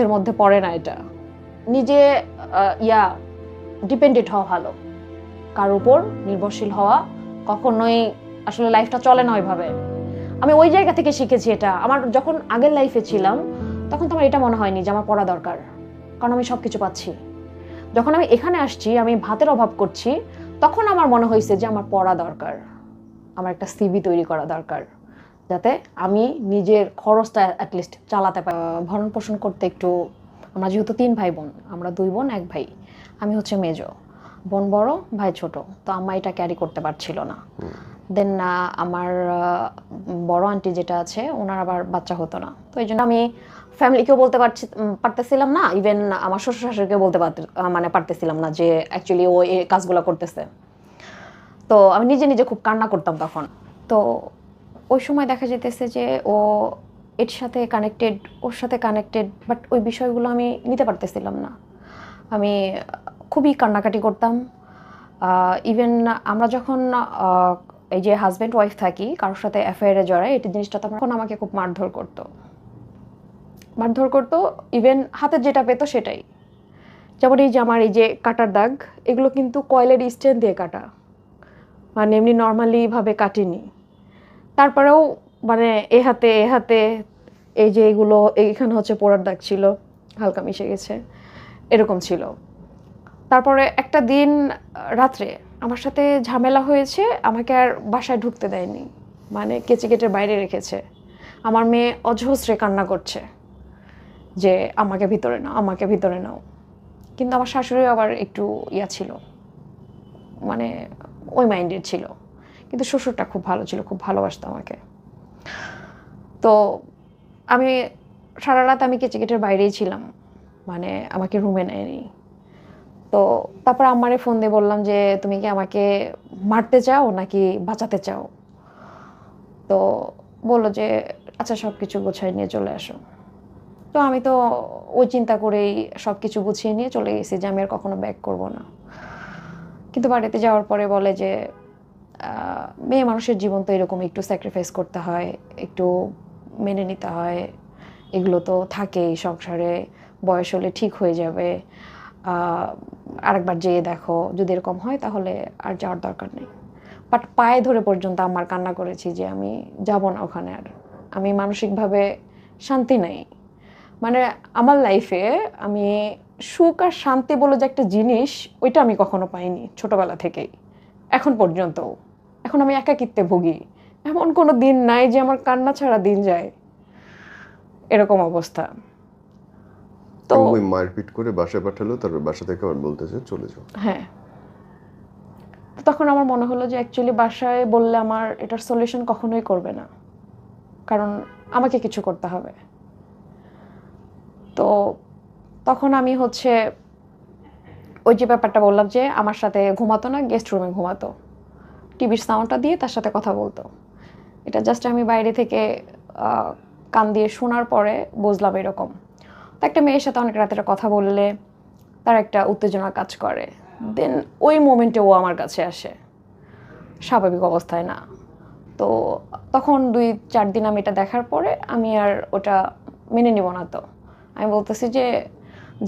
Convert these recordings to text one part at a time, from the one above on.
এর মধ্যে পড়ে না এটা। নিজে ডিপেন্ডেন্ট হওয়া ভালো, কার উপর নির্ভরশীল হওয়া কখনোই আসলে লাইফটা চলে না ওইভাবে। আমি ওই জায়গা থেকে শিখেছি এটা। আমার যখন আগের লাইফে ছিলাম তখন তো আমার এটা মনে হয়নি যে আমার পড়া দরকার, কারণ আমি সবকিছু পাচ্ছি। যখন আমি এখানে আসছি, আমি ভাতের অভাব করছি, তখন আমার মনে হয়েছে যে আমার পড়া দরকার, আমার একটা সিভি তৈরি করা দরকার, যাতে আমি নিজের খরচটা অ্যাটলিস্ট চালাতে পারি। ভরণ পোষণ করতে একটু, আমরা যেহেতু 3 ভাই বোন, আমরা 2 বোন 1 ভাই, আমি হচ্ছে মেজো, বোন বড়, ভাই ছোট, তো আম্মা এটা ক্যারি করতে পারছিল না। দেন আমার বড় আন্টি যেটা আছে, ওনার আবার বাচ্চা হতো না, তো এই জন্য আমি ফ্যামিলিকেও বলতে পারতেছিলাম না, ইভেন আমার শ্বশুর শাশুড়িকেও বলতে পারতেছিলাম না যে অ্যাকচুয়ালি ও এই কাজগুলো করতেছে। তো আমি নিজে নিজে খুব কান্না করতাম তখন। তো ওই সময় দেখা যেতেছে যে ও এর সাথে কানেক্টেড, ওর সাথে কানেক্টেড, বাট ওই বিষয়গুলো আমি নিতে পারতেছিলাম না। আমি খুবই কান্নাকাটি করতাম। ইভেন আমরা যখন এই যে হাজব্যান্ড ওয়াইফ থাকি, কারোর সাথে অ্যাফেয়ারে জড়ায়, এই জিনিসটা তখন আমাকে খুব মারধর করতো। ইভেন হাতে যেটা পেতো সেটাই। যেমন এই যে আমার এই যে কাটার দাগ, এগুলো কিন্তু কয়েলের স্ট্যান্ড দিয়ে কাটা, মানে এমনি নর্মালি ভাবে কাটিনি। তারপরেও মানে এ হাতে এই যে এগুলো, এইখানে হচ্ছে পোড়ার দাগ ছিল, হালকা মিশে গেছে, এরকম ছিল। তারপরে একটা দিন রাত্রে আমার সাথে ঝামেলা হয়েছে, আমাকে আর বাসায় ঢুকতে দেয়নি, মানে কেচে গেটের বাইরে রেখেছে। আমার মেয়ে অজস্রে কান্না করছে যে আমাকে ভিতরে নাও। কিন্তু আমার শাশুড়ি আবার একটু ছিল, মানে ওই মাইন্ডেড ছিল। কিন্তু শ্বশুরটা খুব ভালো ছিল, খুব ভালোবাসতো আমাকে। তো আমি সারা রাত আমি কেচে গেটের বাইরেই ছিলাম, মানে আমাকে রুমে নেয়নি। তো তারপর আম্মারে ফোন দিয়ে বললাম যে তুমি কি আমাকে মারতে চাও নাকি বাঁচাতে চাও? তো বললো যে আচ্ছা সব কিছু গুছিয়ে নিয়ে চলে আসো। তো আমি তো ওই চিন্তা করেই সব কিছু গুছিয়ে নিয়ে চলে গেছি যে আমি আর কখনো ব্যাক করব না। কিন্তু বাড়িতে যাওয়ার পরে বলে যে মেয়ে মানুষের জীবন তো এরকম, একটু স্যাক্রিফাইস করতে হয়, একটু মেনে নিতে হয়, এগুলো তো থাকেই সংসারে, বয়স হলে ঠিক হয়ে যাবে, আরেকবার যেয়ে দেখো, যদি এরকম হয় তাহলে আর যাওয়ার দরকার নেই। বাট পায়ে ধরে পর্যন্ত আমার কান্না করেছি যে আমি যাব না ওখানে, আর আমি মানসিকভাবে শান্তি নেই। মানে আমার লাইফে আমি সুখ আর শান্তি বলে যে একটা জিনিস, ওইটা আমি কখনো পাইনি ছোটবেলা থেকেই এখন পর্যন্ত। এখন আমি একাকিত্বে ভুগি, এমন কোনো দিন নাই যে আমার কান্না ছাড়া দিন যায়, এরকম অবস্থা। তো ওই মারপিট করে বাসায় পাঠালো, তারপর বাসা থেকে আবার বলতেছে চলে যাও। হ্যাঁ, তখন আমার মনে হলো যে অ্যাকচুয়ালি বাসায় বললে আমার এটার সলিউশন কখনোই করবে না, কারণ আমাকে কিছু করতে হবে। তো তখন আমি হচ্ছে ওই যে ব্যাপারটা বললাম যে আমার সাথে ঘুমাতো না, গেস্ট রুমে ঘুমাতো, টিভির সাউন্ডটা দিয়ে তার সাথে কথা বলতো। এটা জাস্ট আমি বাইরে থেকে কান দিয়ে শোনার পরে বুঝলাম এরকম। তো একটা মেয়ের সাথে অনেক রাতের কথা বললে তার একটা উত্তেজনা কাজ করে, দেন ওই মোমেন্টে ও আমার কাছে আসে, স্বাভাবিক অবস্থায় না। তো তখন 2-4 দিন আমি এটা দেখার পরে আমি আর ওটা মেনে নিব না। তো আমি বলতেছি যে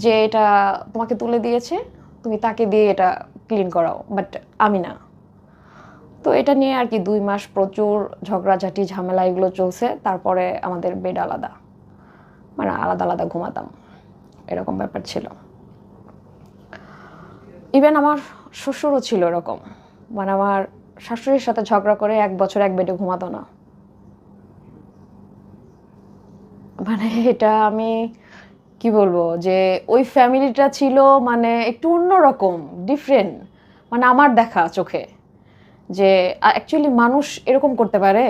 যে এটা তোমাকে তুলে দিয়েছে, তুমি তাকে দিয়ে এটা ক্লিন করাও, বাট আমি না। তো এটা নিয়ে আর কি 2 মাস প্রচুর ঝগড়াঝাটি ঝামেলা এগুলো চলছে। তারপরে আমাদের বেড আলাদা, মানে আলাদা আলাদা ঘুমাতাম, এরকম ব্যাপার ছিল। ইভেন আমার শ্বশুরও ছিল এরকম, মানে আমার শাশুড়ির সাথে ঝগড়া করে 1 বছর এক বেডে ঘুমাতো না। মানে এটা আমি কি বলবো যে ওই ফ্যামিলিটা ছিল মানে একটু অন্যরকম, ডিফারেন্ট, মানে আমার দেখা চোখে যে অ্যাকচুয়ালি মানুষ এরকম করতে পারে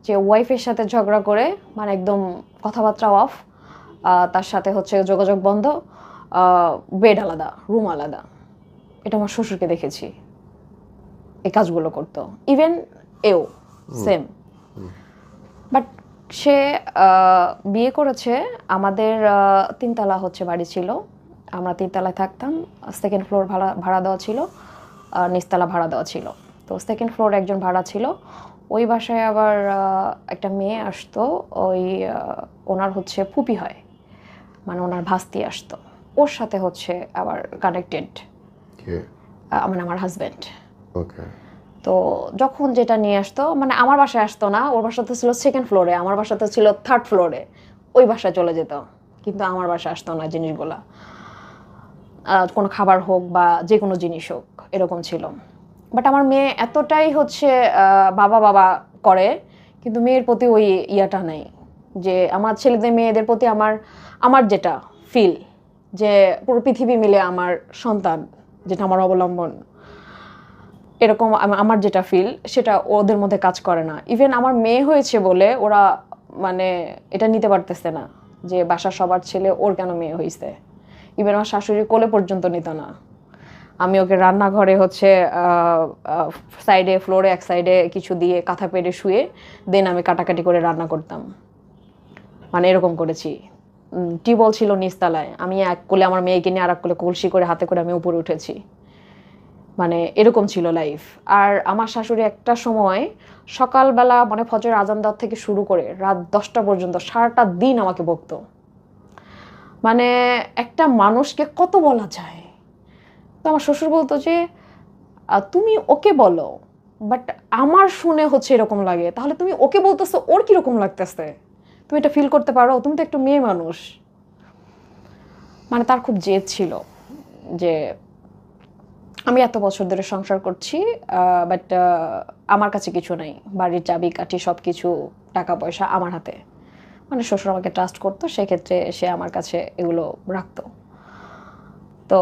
যে ওয়াইফের সাথে ঝগড়া করে, মানে একদম কথাবার্তা অফ, তার সাথে হচ্ছে যোগাযোগ বন্ধ, বেড আলাদা, রুম আলাদা। এটা আমার শ্বশুরকে দেখেছি এই কাজগুলো করতো, ইভেন এও সেম। বাট সে বিয়ে করেছে, আমাদের 3 তলা হচ্ছে বাড়ি ছিল, আমরা 3 তলায় থাকতাম, 2nd ফ্লোর ভাড়া দেওয়া ছিল, নিচতলা ভাড়া দেওয়া ছিল। তো 2nd ফ্লোর একজন ভাড়া ছিল, ওই বাসায় আবার একটা মেয়ে আসতো, ওই ওনার হচ্ছে ফুপি হয়, মানে ওনার ভাস্তি আসতো, ওর সাথে হচ্ছে আবার কানেক্টেড, মানে আমার হাজব্যান্ড। ওকে। তো যখন যেটা নিয়ে আসতো, মানে আমার বাসায় আসতো না, ওর বাসাতে ছিল 2nd ফ্লোরে, আমার বাসাতে ছিল 3rd ফ্লোরে, ওই বাসায় চলে যেত, কিন্তু আমার বাসায় আসতো না জিনিসগুলা, কোনো খাবার হোক বা যে কোনো জিনিস হোক, এরকম ছিল। বাট আমার মেয়ে এতটাই হচ্ছে বাবা বাবা করে, কিন্তু মেয়ের প্রতি ওই ইয়াটা নেই, যে আমার ছেলেদের মেয়েদের প্রতি আমার যেটা ফিল, যে পুরো পৃথিবী মিলে আমার সন্তান, যেটা আমার অবলম্বন, এরকম আমার যেটা ফিল সেটা ওদের মধ্যে কাজ করে না। ইভেন আমার মেয়ে হয়েছে বলে ওরা মানে এটা নিতে পারতেছে না, যে বাসার সবার ছেলে ওর কেন মেয়ে হয়েছে। ইভেন আমার শাশুড়ি কোলে পর্যন্ত নিত না। আমি ওকে রান্নাঘরে হচ্ছে সাইডে ফ্লোরে এক সাইডে কিছু দিয়ে কাঁথা পেরে শুয়ে দেন আমি কাটাকাটি করে রান্না করতাম, মানে এরকম করেছি। টিউবওয়েল ছিল নিচতলায়, আমি এক কোলে আমার মেয়েকে নিয়ে আর এক কোলে কলসি করে হাতে করে আমি উপরে উঠেছি, মানে এরকম ছিল লাইফ। আর আমার শাশুড়ি একটা সময় সকালবেলা মানে ফজরের আজান দেওয়ার থেকে শুরু করে রাত 10টা পর্যন্ত সারাটা দিন আমাকে বকতো। মানে একটা মানুষকে কত বলা যায়। তো আমার শ্বশুর বলতো যে তুমি ওকে বলো, বাট আমার শুনে হচ্ছে এরকম লাগে, তাহলে তুমি ওকে বলতেছো ওর কিরকম লাগতেছে, তুমি এটা ফিল করতে পারো, তুমি তো একটু মেয়ে মানুষ। মানে তার খুব জেদ ছিল যে আমি এত বছর ধরে সংসার করছি, বাট আমার কাছে কিছু নাই, বাড়ির চাবি কাঠি সব কিছু, টাকা পয়সা আমার হাতে। মানে শ্বশুর আমাকে ট্রাস্ট করতো, সেক্ষেত্রে সে আমার কাছে এগুলো রাখতো। তো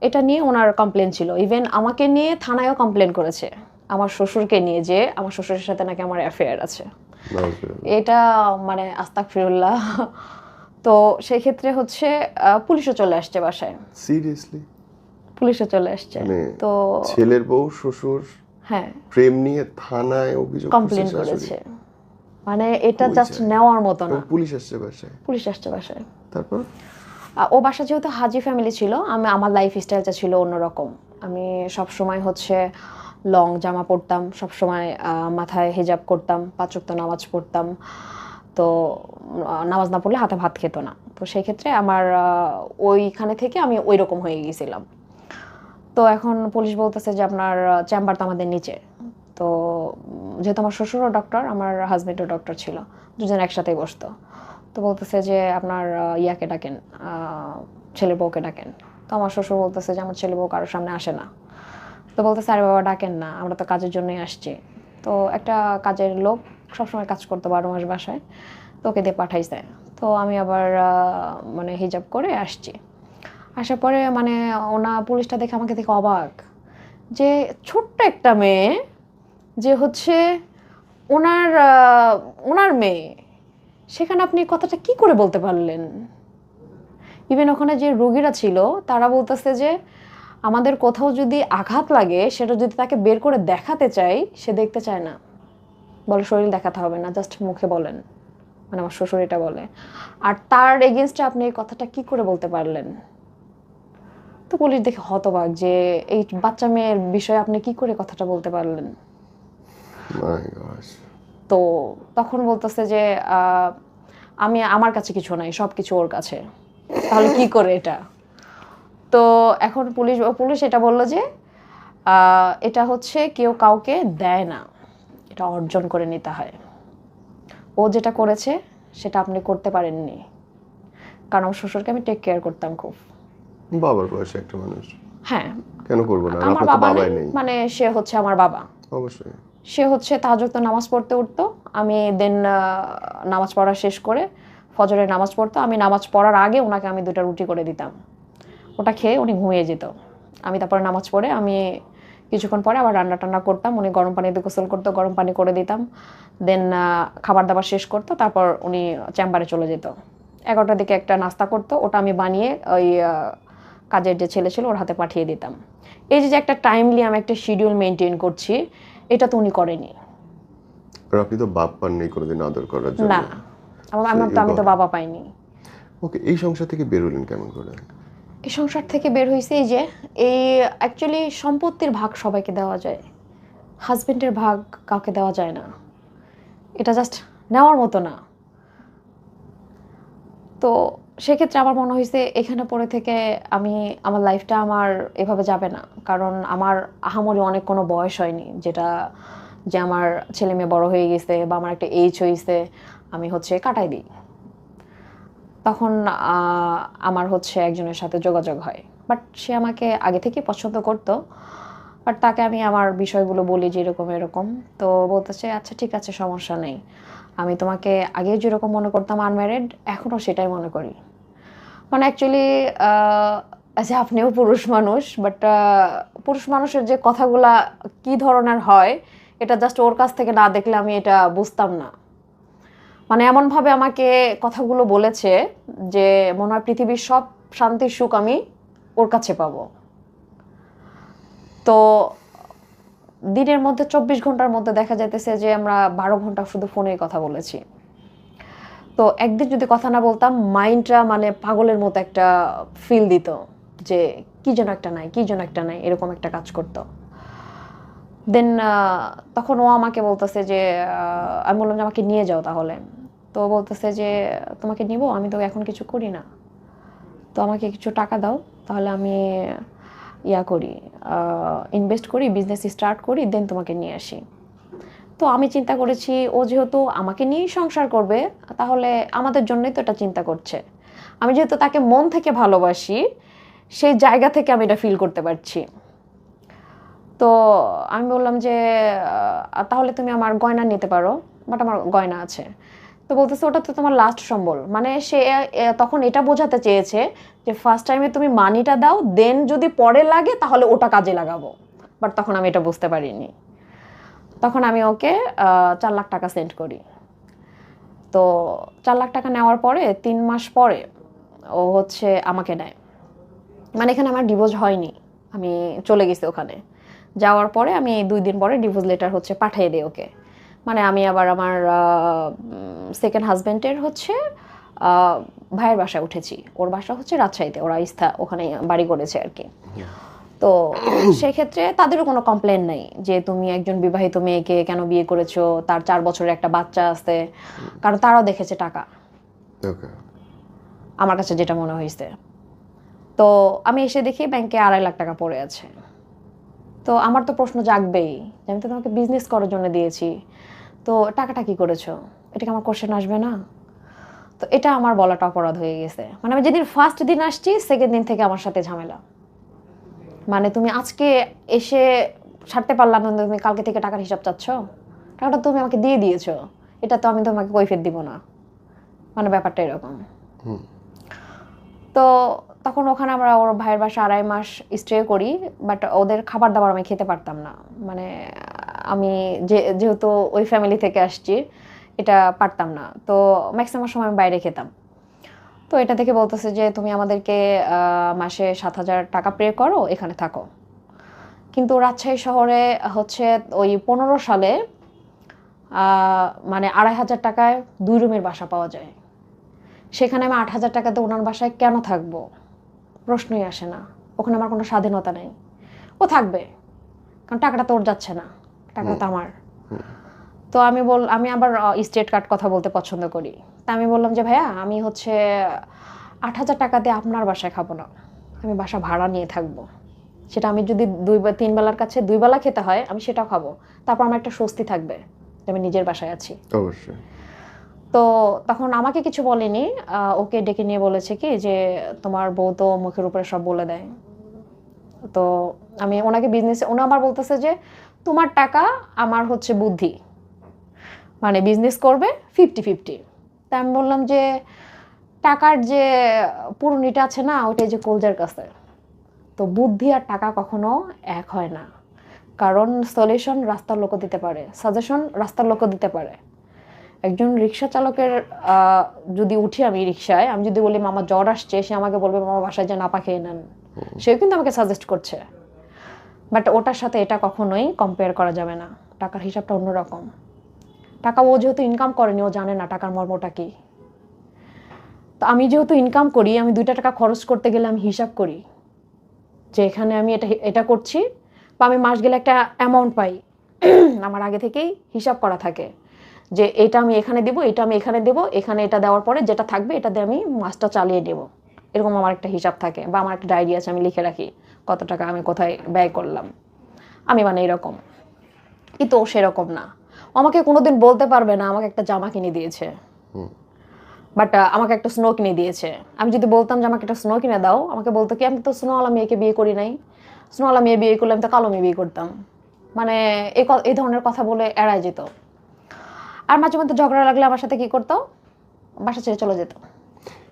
এটা নিয়ে ওনার কমপ্লেন ছিল, ইভেন আমাকে নিয়ে থানায়ও কমপ্লেন করেছে আমার শ্বশুরকে নিয়ে, যে আমার শ্বশুরের সাথে নাকি আমার অ্যাফেয়ার আছে। এটা মানে আস্তাগফিরুল্লাহ। তো সেই ক্ষেত্রে হচ্ছে পুলিশও চলে আসছে বাসায়। সিরিয়াসলি? পুলিশও চলে আসছে। তো ছেলের বউ শ্বশুর হ্যাঁ প্রেম নিয়ে থানায় অভিযোগ কমপ্লেন করেছে, মানে এটা জাস্ট নেওয়ার মতো না। পুলিশ আসছে বাসায়? পুলিশ আসছে বাসায়। তারপর ও বাসা যেহেতু হাজি ফ্যামিলি ছিল, আমার লাইফ স্টাইলটা ছিল অন্যরকম। আমি সব সময় হচ্ছে লং জামা পরতাম, সব সময় মাথায় হিজাব করতাম, 5 ওয়াক্ত নামাজ পড়তাম। তো নামাজ না পড়লে হাতে ভাত খেত না। তো সেই ক্ষেত্রে আমার ওইখানে থেকে আমি ওই রকম হয়ে গিয়েছিলাম। তো এখন পুলিশ বলতেছে যে আপনার চেম্বার তো আমাদের নিচে। তো যেহেতু আমার শ্বশুরও ডক্টর, আমার হাজব্যান্ডও ডক্টর ছিল, দুজন একসাথেই বসতো। তো বলতেছে যে আপনার ইয়াকে ডাকেন, ছেলের বউকে ডাকেন। তো আমার শ্বশুর বলতেছে যে আমার ছেলে বউ কারোর সামনে আসে না। তো বলতেছে আরে বাবা ডাকেন না, আমরা তো কাজের জন্যই আসছি। তো একটা কাজের লোক সবসময় কাজ করতো 12 মাস বাসায়, তো ওকে দিয়ে পাঠাইছে। তো আমি আবার মানে হিজাব করে আসছি। আসার পরে মানে পুলিশটা দেখে আমাকে দেখে অবাক, যে ছোট্ট একটা মেয়ে, যে হচ্ছে ওনার মেয়ে, সেখানে আপনি কথাটা কি করে বলতে পারলেন। ইভেন ওখানে যে রোগীরা ছিল তারা বলতেছে যে আমাদের কোথাও যদি আঘাত লাগে সেটা যদি তাকে বের করে দেখাতে চাই, সে দেখতে চায় না, বলে শরীর দেখাতে হবে না, জাস্ট মুখে বলেন। মানে আমার শ্বশুর এটা বলে, আর তার এগেনস্টে আপনি এই কথাটা কি করে বলতে পারলেন। তো পুলিশ দেখে হতবাক যে এই বাচ্চা মেয়ের বিষয়ে আপনি কি করে কথাটা বলতে পারলেন। তো তখন বলতেছে যে আমার কাছে কিছু নাই, সব কিছু ওর কাছে, তাহলে কি করে এটা। তো এখন পুলিশ এটা বললো যে এটা হচ্ছে কেউ কাউকে দেয় না, এটা অর্জন করে নিতে হয়। ও যেটা করেছে সেটা আপনি করতে পারেননি, কারণ আমার শ্বশুরকে আমি টেক কেয়ার করতাম খুব। বাবার বয়সে একটা মানুষ, হ্যাঁ কেন করব না, আমার বাবা নেই, মানে সে হচ্ছে আমার বাবা। অবশ্যই সে হচ্ছে তাহাজ্জুদ নামাজ পড়তে উঠতো, আমি দেন নামাজ পড়া শেষ করে ফজরের নামাজ পড়তো, আমি নামাজ পড়ার আগে ওনাকে আমি 2টা রুটি করে দিতাম, ওটা খেয়ে উনি ঘুমিয়ে যেত। আমি তারপরে নামাজ পড়ে আমি কিছুক্ষণ পরে আবার রান্না টান্না করতাম, উনি গরম পানি দিয়ে গোসল করতো, গরম পানি করে দিতাম, দেন খাবার দাবার শেষ করতো, তারপর উনি চেম্বারে চলে যেত। 11টার দিকে একটা নাস্তা করতো, ওটা আমি বানিয়ে ওই কাজের যে ছেলে ছিল ওর হাতে পাঠিয়ে দিতাম। এই যে একটা টাইমলি আমি একটা শিডিউল মেনটেন করছি, এটা তো উনি করেনি। আপনি তো বাপ পাননি কোনোদিন আদর করার জন্য। না, আমি তো বাবা পাইনি। ওকে, এই সংসার থেকে বের হলেন কেমন করে? এই সংসার থেকে বের হয়েছে এই যে অ্যাকচুয়ালি সম্পত্তির ভাগ সবাইকে দেওয়া যায়, হাজবেন্ডের ভাগ কাউকে দেওয়া যায় না, এটা জাস্ট নেওয়ার মতো না। তো সেক্ষেত্রে আমার মনে হয়েছে এখানে পড়ে থেকে আমার লাইফটা আমার এভাবে যাবে না, কারণ আমার আহামরি অনেক কোনো বয়স হয়নি যে আমার ছেলে মেয়ে বড় হয়ে গেছে বা আমার একটা এজ হয়েছে আমি হচ্ছে কাটাই দিই। তখন আমার হচ্ছে একজনের সাথে যোগাযোগ হয়, বাট সে আমাকে আগে থেকেই পছন্দ করতো। বাট তাকে আমি আমার বিষয়গুলো বলি যে এরকম এরকম, তো বলতেছে আচ্ছা ঠিক আছে সমস্যা নেই, আমি তোমাকে আগে যেরকম মনে করতাম আনম্যারিড এখনও সেটাই মনে করি। মানে অ্যাকচুয়ালি যে আপনিও পুরুষ মানুষ, বাট পুরুষ মানুষের যে কথাগুলা কি ধরনের হয় এটা জাস্ট ওর কাছ থেকে না দেখলে আমি এটা বুঝতাম না। মানে এমনভাবে আমাকে কথাগুলো বলেছে যে মনে হয় পৃথিবীর সব শান্তির সুখ আমি ওর কাছে পাবো। তো দিনের মধ্যে 24 ঘন্টার মধ্যে দেখা যাইতেছে যে আমরা 12 ঘন্টা শুধু ফোনে কথা বলেছি। তো একদিন যদি কথা না বলতাম মাইন্ডটা মানে পাগলের মতো একটা ফিল দিত যে কি যেন একটা নাই কি যেন একটা নাই, এরকম একটা কাজ করতো। দেন তখন ও আমাকে বলতেছে যে আমি বললাম যে আমাকে নিয়ে যাও তাহলে। তো বলতেছে যে তোমাকে নিব, আমি তো এখন কিছু করি না, তো আমাকে কিছু টাকা দাও, তাহলে আমি করি, ইনভেস্ট করি, বিজনেস স্টার্ট করি, দেন তোমাকে নিয়ে আসি। তো আমি চিন্তা করেছি ও যেহেতু আমাকে নিয়েই সংসার করবে তাহলে আমাদের জন্যই তো এটা চিন্তা করছে। আমি যেহেতু তাকে মন থেকে ভালোবাসি সেই জায়গা থেকে আমি এটা ফিল করতে পারছি। তো আমি বললাম যে তাহলে তুমি আমার গয়না নিতে পারো, বাট আমার গয়না আছে। তো বলতেছে ওটা তো তোমার লাস্ট সম্বল। মানে সে তখন এটা বোঝাতে চেয়েছে যে ফার্স্ট টাইমে তুমি মানিটা দাও, দেন যদি পরে লাগে তাহলে ওটা কাজে লাগাবো। বাট তখন আমি এটা বুঝতে পারিনি। তখন আমি ওকে 4 লাখ টাকা সেন্ড করি। তো 4 লাখ টাকা নেওয়ার পরে 3 মাস পরে ও হচ্ছে আমাকে নেয়। মানে এখানে আমার ডিভোর্স হয়নি, আমি চলে গেছি ওখানে। যাওয়ার পরে আমি 2 দিন পরে ডিভোর্স লেটার হচ্ছে পাঠিয়ে দিই ওকে। মানে আমি আবার আমার সেকেন্ড হাজব্যান্ডের হচ্ছে ভাইয়ের বাসায় উঠেছি। ওর বাসা হচ্ছে রাজশাহীতে, ওরা ওখানে বাড়ি করেছে আর কি। তো সেক্ষেত্রে তাদেরও কোনো কমপ্লেন নেই যে তুমি একজন বিবাহিত মেয়েকে কেন বিয়ে করেছো, তার 4 বছরের একটা বাচ্চা আছে, কারণ তারাও দেখেছে টাকা, আমার কাছে যেটা মনে হয়েছে। তো আমি এসে দেখি ব্যাংকে 2.5 লাখ টাকা পড়ে আছে। তো আমার তো প্রশ্ন জাগবেই, আমি তো তোমাকে বিজনেস করার জন্য দিয়েছি, তো টাকাটা কি করেছো, এটা কি আমার কোশ্চেন আসবে না? তো এটা আমার বলাটা অপরাধ হয়ে গেছে। মানে আমি যেদিন ফার্স্ট দিন আসছি সেকেন্ড দিন থেকে আমার সাথে ঝামেলা। মানে তুমি আজকে এসে ছাড়তে পারলাম না, তুমি কালকে থেকে টাকার হিসাব চাচ্ছ, টাকাটা তুমি আমাকে দিয়ে দিয়েছো, এটা তো আমি তোমাকে কৈফিয়ত দিব না। মানে ব্যাপারটা এরকম। তো তখন ওখানে আমরা ওর ভাইয়ের বাসা 2.5 মাস স্টে করি, বাট ওদের খাবার দাবার আমি খেতে পারতাম না। মানে আমি যেহেতু ওই ফ্যামিলি থেকে আসছি এটা পারতাম না, তো ম্যাক্সিমাম সময় আমি বাইরে খেতাম। তো এটা থেকে বলতেছে যে তুমি আমাদেরকে মাসে 7,000 টাকা পে করো, এখানে থাকো। কিন্তু রাজশাহী শহরে হচ্ছে ওই 15 সালে মানে 2,500 টাকায় 2 রুমের বাসা পাওয়া যায়। সেখানে আমি 8,000 টাকাতে ওনার বাসায় কেন থাকবো, প্রশ্নই আসে না। ওখানে আমার কোনো স্বাধীনতা নেই। ও থাকবে কারণ টাকাটা তো ওর যাচ্ছে না, টাকাটা তো আমার। তো আমি আবার স্টেট কার্ড কথা বলতে পছন্দ করি। তা আমি বললাম যে ভাইয়া আমি হচ্ছে 8,000 টাকা দিয়ে আপনার বাসায় খাবো না, আমি বাসা ভাড়া নিয়ে থাকবো। সেটা আমি যদি 2-3 বেলার কাছে 2 বেলা খেতে হয় আমি সেটাও খাবো, তারপর আমার একটা স্বস্তি থাকবে যে আমি নিজের বাসায় আছি। অবশ্যই। তো তখন আমাকে কিছু বলেনি, ওকে ডেকে নিয়ে বলেছে কি যে তোমার বউ তো মুখের উপরে সব বলে দেয়। তো আমি ওনাকে উনি আবার বলতেছে যে তোমার টাকা আমার হচ্ছে বুদ্ধি, মানে বিজনেস করবে 50-50। তা আমি বললাম যে টাকার যে পুরনিটা আছে না ওইটাই যে কলজার কাছে, তো বুদ্ধি আর টাকা কখনো এক হয় না। কারণ সলিউশন রাস্তার লোকও দিতে পারে, সাজেশন রাস্তার লোকও দিতে পারে। একজন রিক্সা চালকের যদি উঠি আমি রিক্সায়, আমি যদি বলি মামা জ্বর আসছে, সে আমাকে বলবে মামা বাসায় যে নাপা খেয়ে নেন, সেও কিন্তু আমাকে সাজেস্ট করছে। বাট ওটার সাথে এটা কখনোই কম্পেয়ার করা যাবে না, টাকার হিসাবটা অন্যরকম। টাকা ও যেহেতু ইনকাম করেনি, ও জানে না টাকার মর্মটা কি। তো আমি যেহেতু ইনকাম করি, আমি 2 টাকা খরচ করতে গেলে আমি হিসাব করি যে এখানে আমি এটা করছি, বা আমি মাস গেলে একটা অ্যামাউন্ট পাই। আমার আগে থেকেই হিসাব করা থাকে যে এটা আমি এখানে দেবো, এটা আমি এখানে দেবো, এখানে এটা দেওয়ার পরে যেটা থাকবে এটা দিয়ে আমি মাসটা চালিয়ে দেবো। এরকম আমার একটা হিসাব থাকে, বা আমার একটা ডায়েরি আছে, আমি লিখে রাখি কত টাকা আমি কোথায় ব্যয় করলাম। আমি মানে এরকম, কিন্তু ও সেরকম না। ও আমাকে কোনোদিন বলতে পারবে না আমাকে একটা জামা কিনে দিয়েছে, বাট আমাকে একটা স্নো কিনে দিয়েছে। আমি যদি বলতাম যে আমাকে একটা স্নো কিনে দাও, আমাকে বলতো কি আমি তো স্নোওয়ালা মেয়েকে বিয়ে করি নাই, স্নোওয়ালা মেয়ে বিয়ে করলে আমি তো কালো মেয়ে বিয়ে করতাম। মানে এই ধরনের কথা বলে এড়ায় যেত। আর মাঝে মধ্যে ঝগড়া লাগলে আমার সাথে কি করতো, বাসা ছেড়ে চলে যেত।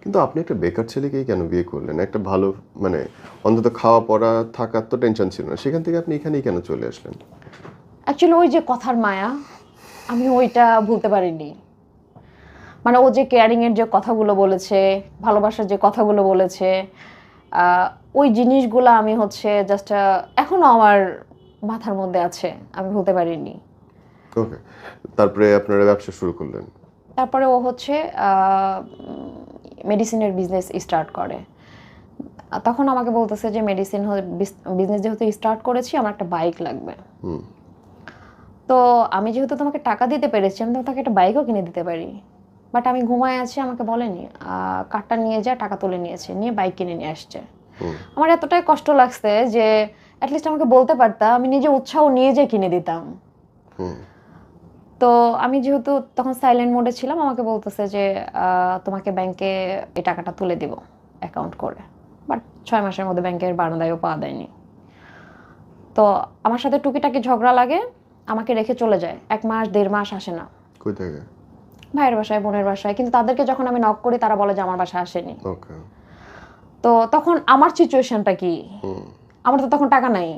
কিন্তু আপনি একটা বেকার ছেলেকেই কেন বিয়ে করলেন? একটা ভালো মানে অন্তত খাওয়া পড়া থাকার তো টেনশন ছিল না, সেখান থেকে আপনি এখানেই কেন চলে আসলেন? অ্যাকচুয়ালি ওই যে কথার মায়া, আমি ওইটা ভুলতে পারিনি। মানে ও যে কেয়ারিংয়ের যে কথাগুলো বলেছে, ভালোবাসার যে কথাগুলো বলেছে, ওই জিনিসগুলো আমি হচ্ছে জাস্ট এখনও আমার মাথার মধ্যে আছে, আমি ভুলতে পারিনি। ওকে, তারপরে আপনারা ব্যবসা শুরু করলেন। তারপরে ও হচ্ছে মেডিসিনের বিজনেস স্টার্ট করে। তখন আমাকে বলতেছে যে মেডিসিন বিজনেস যেহেতু স্টার্ট করেছি, আমার একটা বাইক লাগবে। তো আমি যেহেতু তোমাকে টাকা দিতে পেরেছি, আমি তোমাকে একটা বাইকও কিনে দিতে পারি। বাট আমি ঘুমায় আছি, আমাকে বলেনি, কার্ডটা নিয়ে যা, টাকা তুলে নিয়েছে, নিয়ে বাইক কিনে নিয়ে আসছে। আমার এতটাই কষ্ট লাগছে যে অ্যাটলিস্ট আমাকে বলতে পারতাম, আমি নিজে উৎসাহ নিয়ে যে কিনে দিতাম। তো আমি যেহেতু তখন সাইলেন্ট মোডে ছিলাম, আমাকে বলতেছে যে তোমাকে ব্যাংকে এই টাকাটা তুলে দিব অ্যাকাউন্ট করে। বাট 6 মাসের মধ্যে ব্যাংকের বারান্দায়ও পা দেয়নি। তো আমার সাথে টুকিটাকি ঝগড়া লাগে, আমাকে রেখে চলে যায়। 1 মাস 1.5 মাস আসে না। কই থেকে? ভাইয়ের বাসায়, বোনের বাসায়। কিন্তু তাদেরকে যখন আমি নক করি, তারা বলে যে আমার বাসায় আসেনি। ওকে। তো তখন আমার সিচুয়েশনটা কি, আমার তো তখন টাকা নাই,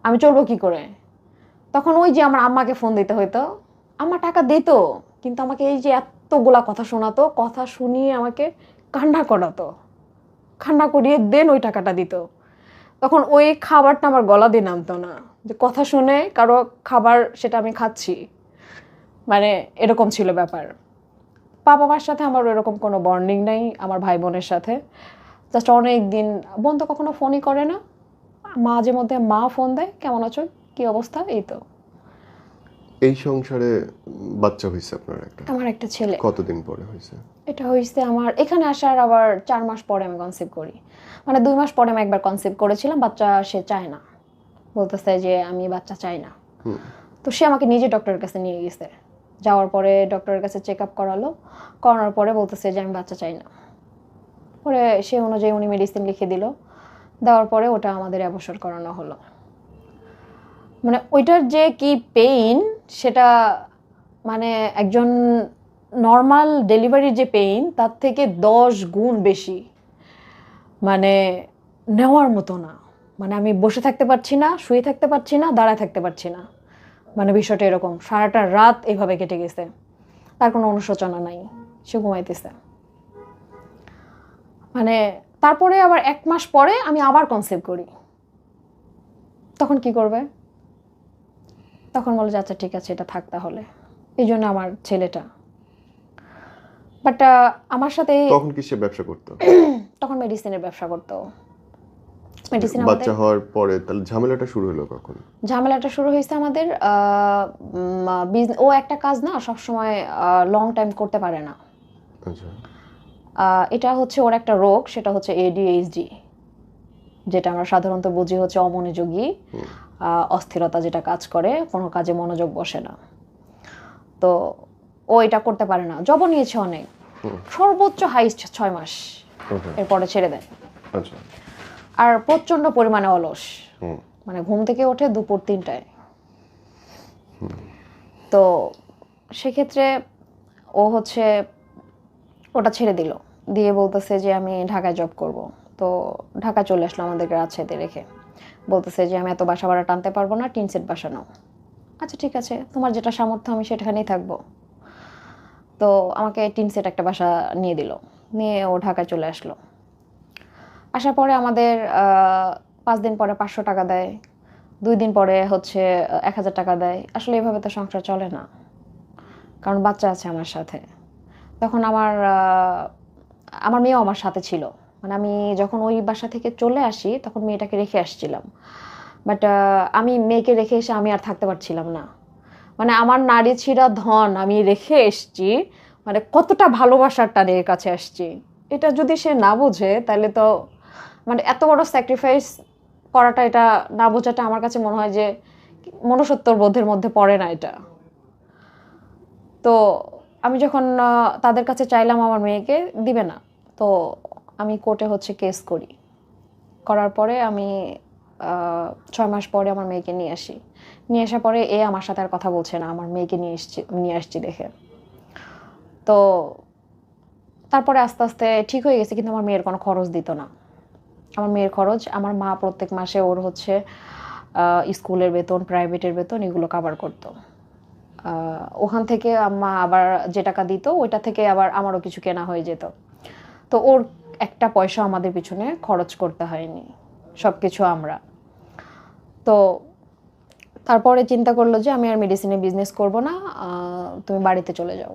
আমি চলবো কি করে? তখন ওই যে আমার আম্মাকে ফোন দিতে হইতো, আম্মা টাকা দিত, কিন্তু আমাকে এই যে এতগুলা কথা শোনাতো, কথা শুনিয়ে আমাকে কান্না করাতো, কান্না করিয়ে দেন ওই টাকাটা দিত। তখন ওই খাবারটা আমার গলা দিয়ে নামতো না, যে কথা শুনে কারো খাবার সেটা আমি খাচ্ছি, মানে এরকম ছিল ব্যাপার। বাবা মার সাথে আমার এরকম কোনো বন্ডিং নাই, আমার ভাই বোনের সাথে। জাস্ট অনেক দিন বোন তো কখনো ফোনই করে না, মাঝে মধ্যে মা ফোন দেয়, কেমন আছো, কি অবস্থা, এই তো। এই সংসারে বাচ্চা হয়েছে আপনার একটা? আমার একটা ছেলে। কতদিন পরে হয়েছে? এটা হয়েছে আমার এখানে আসার আবার 4 মাস পরে আমি কনসিভ করি। মানে 2 মাস পরে আমি একবার কনসিভ করেছিলাম। বাচ্চা সে চায় না, বলতেছে যে আমি বাচ্চা চাই না। তো সে আমাকে নিজে ডক্টরের কাছে নিয়ে গেছে। যাওয়ার পরে ডক্টরের কাছে চেক আপ করালো, করানোর পরে বলতেছে যে আমি বাচ্চা চাই না। পরে সে অনুযায়ী উনি মেডিসিন লিখে দিল, দেওয়ার পরে ওটা আমাদের অ্যাবর্শন করানো হলো। মানে ওইটার যে কি পেইন, সেটা মানে একজন নর্মাল ডেলিভারির যে পেইন তার থেকে 10 গুণ বেশি, মানে নেওয়ার মতো না। মানে আমি বসে থাকতে পারছি না, শুয়ে থাকতে পারছি না, দাঁড়ায় থাকতে পারছি না। মানে বিষয়টা এরকম, সারাটা রাত এইভাবে কেটে গেছে, তার কোনো অনুশোচনা নাই, সে ঘুমাইতেছে। মানে তারপরে আবার 1 মাস পরে আমি আবার কনসিভ করি। তখন কি করবে? তখন বলে যে আচ্ছা ঠিক আছে, এটা থাক তাহলে। এই জন্য আমার ছেলেটা। বাট আমার সাথে তখন কি সে ব্যবসা করতো? তখন মেডিসিনের ব্যবসা করতো। মেডিসিন বাচ্চা হওয়ার পরে তাহলে ঝামেলাটা শুরু হলো কখন? ঝামেলাটা শুরু হয়েছে আমাদের ও একটা কাজ না সবসময় লং টাইম করতে পারে না। আচ্ছা। এটা হচ্ছে ওর একটা রোগ, সেটা হচ্ছে ADHD, যেটা আমরা সাধারণত বুঝি হচ্ছে অমনোযোগী অস্থিরতা, যেটা কাজ করে, কোনো কাজে মনোযোগ বসে না। তো ও এটা করতে পারে না, জব নিয়েছে অনেক, সর্বোচ্চ হাইস্ট 6 মাস, এরপরে ছেড়ে দেয়। আচ্ছা। আর প্রচন্ড পরিমাণে অলস, মানে ঘুম থেকে ওঠে দুপুর 3টায়। তো সেক্ষেত্রে ও হচ্ছে ওটা ছেড়ে দিল, দিয়ে বলতেছে যে আমি ঢাকায় জব করব। তো ঢাকা চলে আসলো আমাদেরকে রাজশাহীতে রেখে, বলতেছে যে আমি এত বাসা ভাড়া টানতে পারবো না, টিন সেট বাসা নাও। আচ্ছা ঠিক আছে, তোমার যেটা সামর্থ্য আমি সেখানেই থাকবো। তো আমাকে টিন সেট একটা বাসা নিয়ে দিল, নিয়ে ও ঢাকায় চলে আসলো। আসার পরে আমাদের 5 দিন পরে 500 টাকা দেয়, 2 দিন পরে হচ্ছে 1000 টাকা দেয়। আসলে এভাবে তো সংসার চলে না, কারণ বাচ্চা আছে আমার সাথে। তখন আমার মেয়েও আমার সাথে ছিল। মানে আমি যখন ওই বাসা থেকে চলে আসি, তখন মেয়েটাকে রেখে আসছিলাম। বাট আমি মেয়েকে রেখে এসে আমি আর থাকতে পারছিলাম না। মানে আমার নারী ছিঁড়া ধন আমি রেখে এসছি, মানে কতটা ভালোবাসার টানে এর কাছে আসছি, এটা যদি সে না বোঝে তাহলে তো মানে এত বড় স্যাক্রিফাইস করাটা, এটা না বোঝাটা আমার কাছে মনে হয় যে মনুষ্যত্বর বোধের মধ্যে পড়ে না এটা। তো আমি যখন তাদের কাছে চাইলাম আমার মেয়েকে, দিবে না। তো আমি কোর্টে হচ্ছে কেস করি, করার পরে আমি 6 মাস পরে আমার মেয়েকে নিয়ে আসি। নিয়ে আসার পরে আমার সাথে আর কথা বলছে না, আমার মেয়েকে নিয়ে আসছি দেখে। তো তারপরে আস্তে আস্তে ঠিক হয়ে গেছে, কিন্তু আমার মেয়ের কোনো খরচ দিত না। আমার মেয়ের খরচ আমার মা প্রত্যেক মাসে ওর হচ্ছে স্কুলের বেতন, প্রাইভেটের বেতন এগুলো কভার করতো। ওখান থেকে আম্মা আবার যে টাকা দিত ওইটা থেকে আবার আমারও কিছু কেনা হয়ে যেত। তো ওর একটা পয়সা আমাদের পিছনে খরচ করতে হয়নি, সব কিছু আমরা। তো তারপরে চিন্তা করলো যে আমি আর মেডিসিনে বিজনেস করব না, তুমি বাড়িতে চলে যাও।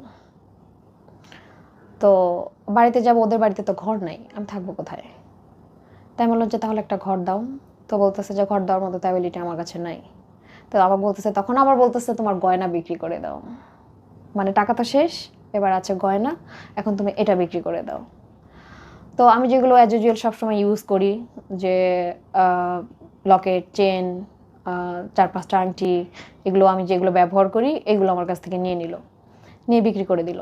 তো বাড়িতে যাব, ওদের বাড়িতে তো ঘর নাই, আমি থাকবো কোথায়? তাই বললো যে তাহলে একটা ঘর দাও। তো বলতেছে যে ঘর দেওয়ার মতো অ্যাবিলিটি আমার কাছে নাই। তো আবার বলতেছে, তখন আবার বলতেছে তোমার গয়না বিক্রি করে দাও, মানে টাকা তো শেষ, এবার আছে গয়না, এখন তুমি এটা বিক্রি করে দাও। তো আমি যেগুলো অ্যাজ ইউজুয়াল সবসময় ইউজ করি, যে লকেট, চেন, 4-5টা আংটি, এগুলো আমি যেগুলো ব্যবহার করি এগুলো আমার কাছ থেকে নিয়ে নিল, নিয়ে বিক্রি করে দিল।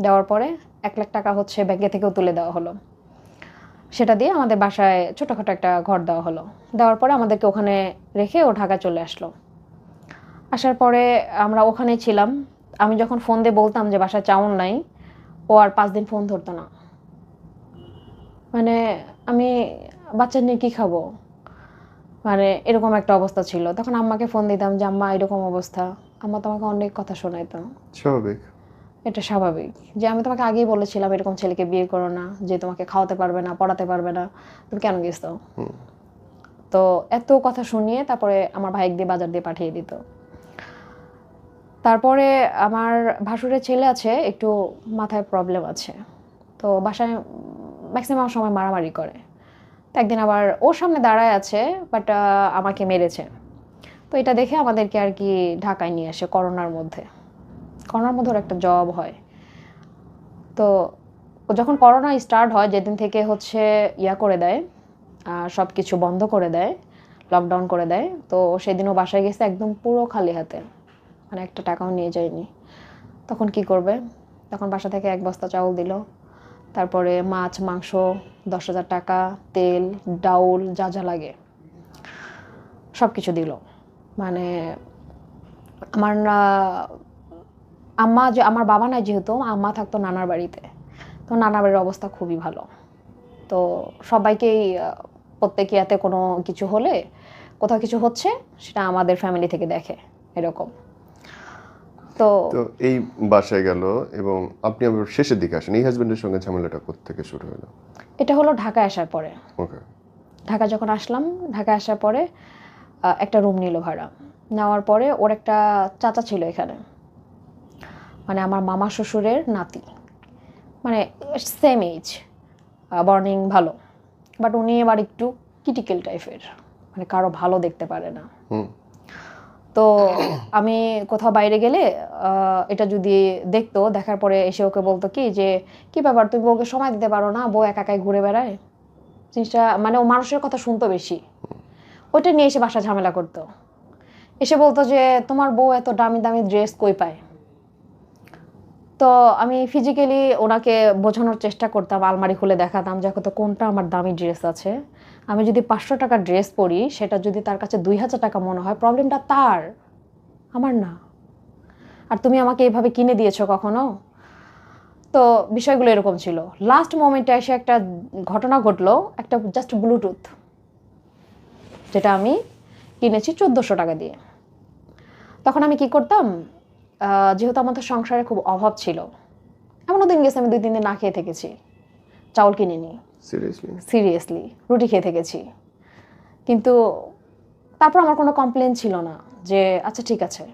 দেওয়ার পরে 1 লাখ টাকা হচ্ছে ব্যাংকে থেকেও তুলে দেওয়া হলো। সেটা দিয়ে আমাদের বাসায় ছোটোখাটো একটা ঘর দেওয়া হলো। দেওয়ার পরে আমাদেরকে ওখানে রেখে ও ঢাকা চলে আসলো। আসার পরে আমরা ওখানেই ছিলাম। আমি যখন ফোন দিয়ে বলতাম যে বাসায় চাউল নাই, ও আর 5 দিন ফোন ধরতো না। মানে আমি বাচ্চা নিয়ে কী খাবো, মানে এরকম একটা অবস্থা ছিল। তখন আম্মাকে ফোন দিতাম যে আম্মা এরকম অবস্থা, আম্মা তোমাকে অনেক কথা শোনাইতো। স্বাভাবিক। এটা স্বাভাবিক যে আমি তোমাকে আগেই বলেছিলাম এরকম ছেলেকে বিয়ে করো না, যে তোমাকে খাওয়াতে পারবে না, পড়াতে পারবে না, তুমি কেন গেছো? তো এত কথা শুনিয়ে তারপরে আমার ভাইকে দিয়ে বাজার দিয়ে পাঠিয়ে দিত। তারপরে আমার ভাসুরের ছেলে আছে, একটু মাথায় প্রবলেম আছে, তো বাসায় ম্যাক্সিমাম সময় মারামারি করে। তো একদিন আবার ওর সামনে দাঁড়ায় আছে, বাট আমাকে মেরেছে। তো এটা দেখে আমাদেরকে আর কি ঢাকায় নিয়ে আসে করোনার মধ্যে ওর একটা জব হয়। তো যখন করোনা স্টার্ট হয়, যেদিন থেকে হচ্ছে করে দেয়, সব কিছু বন্ধ করে দেয়, লকডাউন করে দেয়, তো সেদিনও বাসায় গেছে একদম পুরো খালি হাতে, মানে একটা টাকাও নিয়ে যায়নি। তখন কি করবে? তখন বাসা থেকে 1 বস্তা চাউল দিল, তারপরে মাছ, মাংস, 10,000 টাকা, তেল, ডাউল, যা যা লাগে সব কিছু দিল। মানে আমার আমার বাবা নাই, যেহেতু আম্মা থাকতো নানার বাড়িতে, তো নানার বাড়ির অবস্থা খুবই ভালো। তো সবাইকেই প্রত্যেকে এতে কোনো কিছু হলে, কোথাও কিছু হচ্ছে, সেটা আমাদের ফ্যামিলি থেকে দেখে এরকম। তো এই বাসায় গেল এবং আপনি আবার শেষের দিকে আসেন, এই হাজবেন্ডের সঙ্গে ঝামেলাটা কোত্থেকে শুরু হলো? এটা হলো ঢাকায় আসার পরে। ওকে। ঢাকা যখন আসলাম, ঢাকায় আসার পরে একটা রুম নিল ভাড়া। নেওয়ার পরে ওর একটা চাচা ছিল এখানে, মানে আমার মামা শ্বশুরের নাতি, মানে সেম এজ, বর্নিং ভালো, বাট উনি এবার একটু ক্রিটিক্যাল টাইপের, মানে কারো ভালো দেখতে পারে না। তো আমি কোথাও বাইরে গেলে এটা যদি দেখতো, দেখার পরে এসে ওকে বলতো কি যে কি ব্যাপার, তুমি বউকে সময় দিতে পারো না, বউ একা একাই ঘুরে বেড়ায়। জিনিসটা মানে ও মানুষের কথা শুনতো বেশি, ওইটা নিয়ে এসে বাসা ঝামেলা করতো। এসে বলতো যে তোমার বউ এত দামি দামি ড্রেস কই পায়। তো আমি ফিজিক্যালি ওনাকে বোঝানোর চেষ্টা করতাম, আলমারি খুলে দেখাতাম যে তো কোনটা আমার দামি ড্রেস আছে। আমি যদি 500 টাকার ড্রেস পরি, সেটা যদি তার কাছে 2,000 টাকা মনে হয়, প্রবলেমটা তার, আমার না। আর তুমি আমাকে এইভাবে কিনে দিয়েছো কখনো? তো বিষয়গুলো এরকম ছিল। লাস্ট মোমেন্টে এসে একটা ঘটনা ঘটলো, একটা জাস্ট ব্লুটুথ, যেটা আমি কিনেছি 1400 টাকা দিয়ে। তখন আমি কি করতাম, যেহেতু আমাদের সংসারে খুব অভাব ছিল, এমনও দিন গেছে আমি 2-3 দিন না খেয়ে থেকেছি, চাউল কিনে নিই, সিরিয়াসলি রুটি খেয়ে থেকেছি। কিন্তু তারপর আমার কোনো কমপ্লেন ছিল না, যে আচ্ছা ঠিক আছে।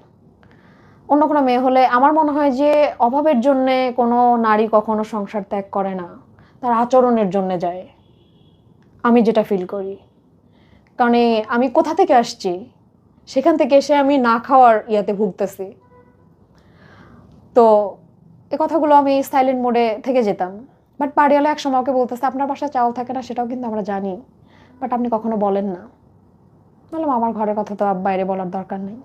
অন্য কোনো মেয়ে হলে আমার মনে হয় যে অভাবের জন্যে কোনো নারী কখনো সংসার ত্যাগ করে না, তার আচরণের জন্যে যায়, আমি যেটা ফিল করি। কারণ আমি কোথা থেকে আসছি, সেখান থেকে এসে আমি না খাওয়ার ইয়াতে ভুগতেছি। তো এই কথাগুলো আমি সাইলেন্ট মোডে থেকে যেতাম। বাট বাড়িওয়ালা এক সময় ওকে বলতেছে আপনার বাসায় চাউল থাকে না, সেটাও কিন্তু আমরা জানি, বাট আপনি কখনো বলেন না। বললাম আমার ঘরের কথা তো বাইরে বলার দরকার নেই।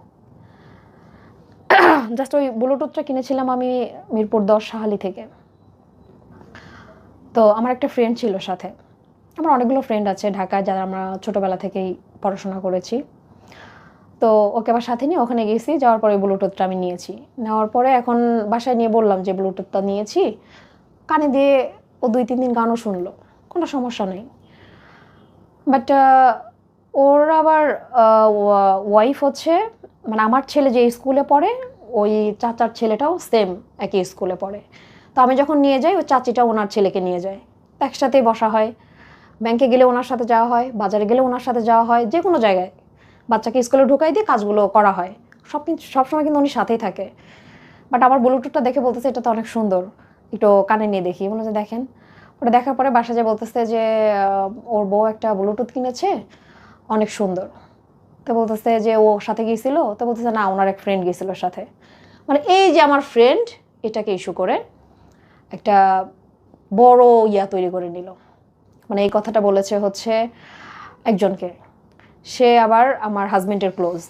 জাস্ট ওই ব্লুটুথটা কিনেছিলাম আমি মিরপুর 10 শাহালি থেকে। তো আমার একটা ফ্রেন্ড ছিল সাথে, আমার অনেকগুলো ফ্রেন্ড আছে ঢাকায় যারা আমরা ছোটোবেলা থেকেই পড়াশোনা করেছি। তো ওকে আবার সাথে নিয়ে ওখানে গেছি, যাওয়ার পরে ব্লুটুথটা আমি নিয়েছি। নেওয়ার পরে এখন বাসায় নিয়ে বললাম যে ব্লুটুথটা নিয়েছি, কানে দিয়ে ও 2-3 দিন গানও শুনলো, কোনো সমস্যা নেই। বাট ওর আবার ওয়াইফ হচ্ছে, মানে আমার ছেলে যে স্কুলে পড়ে ওই চাচার ছেলেটাও সেম একই স্কুলে পড়ে। তো আমি যখন নিয়ে যাই ওই চাচিটা ওনার ছেলেকে নিয়ে যায়, তো একসাথেই বসা হয়। ব্যাংকে গেলে ওনার সাথে যাওয়া হয়, বাজারে গেলে ওনার সাথে যাওয়া হয়, যে কোনো জায়গায় বাচ্চাকে স্কুলে ঢুকাই দিয়ে কাজগুলো করা হয়। সবসময় কিন্তু উনি সাথেই থাকে। বাট আমার ব্লুটুথটা দেখে বলতেছে এটা তো অনেক সুন্দর, একটু কানে নিয়ে দেখি। বলে যে দেখেন। ওটা দেখার পরে বাসা যে বলতেছে যে ওর বউ একটা ব্লুটুথ কিনেছে অনেক সুন্দর। তো বলতেছে যে ও সাথে গিয়েছিল, তো বলতেছে না ওনার এক ফ্রেন্ড গিয়েছিল সাথে। মানে এই যে আমার ফ্রেন্ড এটাকে ইস্যু করে একটা বড় তৈরি করে নিল। মানে এই কথাটা বলেছে হচ্ছে একজনকে, সে আবার আমার হাজবেন্ডের ক্লোজ,